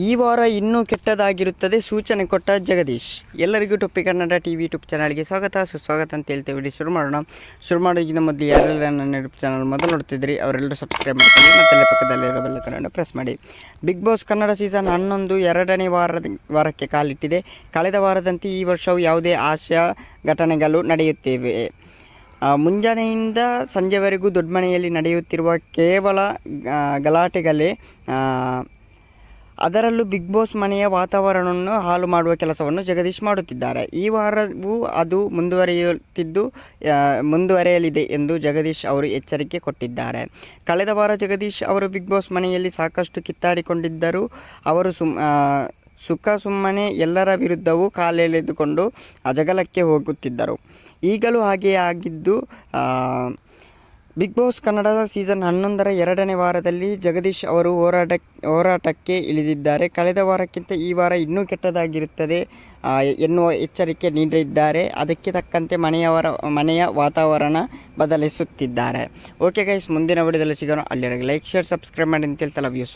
ಈ ವಾರ ಇನ್ನೂ ಕೆಟ್ಟದಾಗಿರುತ್ತದೆ ಸೂಚನೆ ಕೊಟ್ಟ ಜಗದೀಶ್. ಎಲ್ಲರಿಗೂ ಟೊಪ್ಪಿ ಕನ್ನಡ ಟಿವಿ ಯೂಟ್ಯೂಬ್ ಚಾನಲ್ಗೆ ಸುಸ್ವಾಗತ ಅಂತ ಹೇಳ್ತೇವೆ. ವಿಡಿಯೋ ಶುರು ಮಾಡೋದಕ್ಕಿಂತ ಮೊದಲು ಯಾರೆಲ್ಲ ನನ್ನ ಯೂಟ್ಯೂಬ್ ಚಾನಲ್ ಮೊದಲು ನೋಡ್ತಿದ್ರಿ ಅವರೆಲ್ಲರೂ ಸಬ್ಸ್ಕ್ರೈಬ್ ಮಾಡ್ಕೊಳ್ಳಿ ಮತ್ತು ಪಕ್ಕದಲ್ಲಿರೋ ಬೆಲ್ ಐಕಾನ್ ಪ್ರೆಸ್ ಮಾಡಿ. ಬಿಗ್ ಬಾಸ್ ಕನ್ನಡ ಸೀಸನ್ 11 ಎರಡನೇ ವಾರಕ್ಕೆ ಕಾಲಿಟ್ಟಿದೆ. ಕಳೆದ ವಾರದಂತೆ ಈ ವರ್ಷವೂ ಯಾವುದೇ ಹಾಸ್ಯ ಘಟನೆಗಳು ನಡೆಯುತ್ತಿವೆ. ಮುಂಜಾನೆಯಿಂದ ಸಂಜೆವರೆಗೂ ದೊಡ್ಡಮನೆಯಲ್ಲಿ ನಡೆಯುತ್ತಿರುವ ಕೇವಲ ಗಲಾಟೆಗಳೇ. ಅದರಲ್ಲೂ ಬಿಗ್ ಬಾಸ್ ಮನೆಯ ವಾತಾವರಣವನ್ನು ಹಾಳು ಮಾಡುವ ಕೆಲಸವನ್ನು ಜಗದೀಶ್ ಮಾಡುತ್ತಿದ್ದಾರೆ. ಈ ವಾರವೂ ಅದು ಮುಂದುವರೆಯಲಿದೆ ಎಂದು ಜಗದೀಶ್ ಅವರು ಎಚ್ಚರಿಕೆ ಕೊಟ್ಟಿದ್ದಾರೆ. ಕಳೆದ ವಾರ ಜಗದೀಶ್ ಅವರು ಬಿಗ್ ಬಾಸ್ ಮನೆಯಲ್ಲಿ ಸಾಕಷ್ಟು ಕಿತ್ತಾಡಿಕೊಂಡಿದ್ದರು. ಅವರು ಸುಮ್ಮನೆ ಎಲ್ಲರ ವಿರುದ್ಧವೂ ಕಾಲೆಳೆದುಕೊಂಡು ಜಗಳಕ್ಕೆ ಹೋಗುತ್ತಿದ್ದರು. ಈಗಲೂ ಹಾಗೆಯೇ ಆಗಿದ್ದು, ಬಿಗ್ ಬಾಸ್ ಕನ್ನಡ ಸೀಸನ್ 11 ಎರಡನೇ ವಾರದಲ್ಲಿ ಜಗದೀಶ್ ಅವರು ಹೋರಾಟಕ್ಕೆ ಇಳಿದಿದ್ದಾರೆ. ಕಳೆದ ವಾರಕ್ಕಿಂತ ಈ ವಾರ ಇನ್ನೂ ಕೆಟ್ಟದಾಗಿರುತ್ತದೆ ಎನ್ನುವ ಎಚ್ಚರಿಕೆ ನೀಡಿದ್ದಾರೆ. ಅದಕ್ಕೆ ತಕ್ಕಂತೆ ಮನೆಯ ವಾತಾವರಣ ಬದಲಿಸುತ್ತಿದ್ದಾರೆ. ಓಕೆ ಗೈಸ್, ಮುಂದಿನ ವಿಡಿಯೋದಲ್ಲಿ ಸಿಗೋಣ. ಅಲ್ಲಿವರೆಗೆ ಲೈಕ್, ಶೇರ್, ಸಬ್ಸ್ಕ್ರೈಬ್ ಮಾಡಿ ಅಂತ ಹೇಳ್ತಾ ಲವ್ ಯು.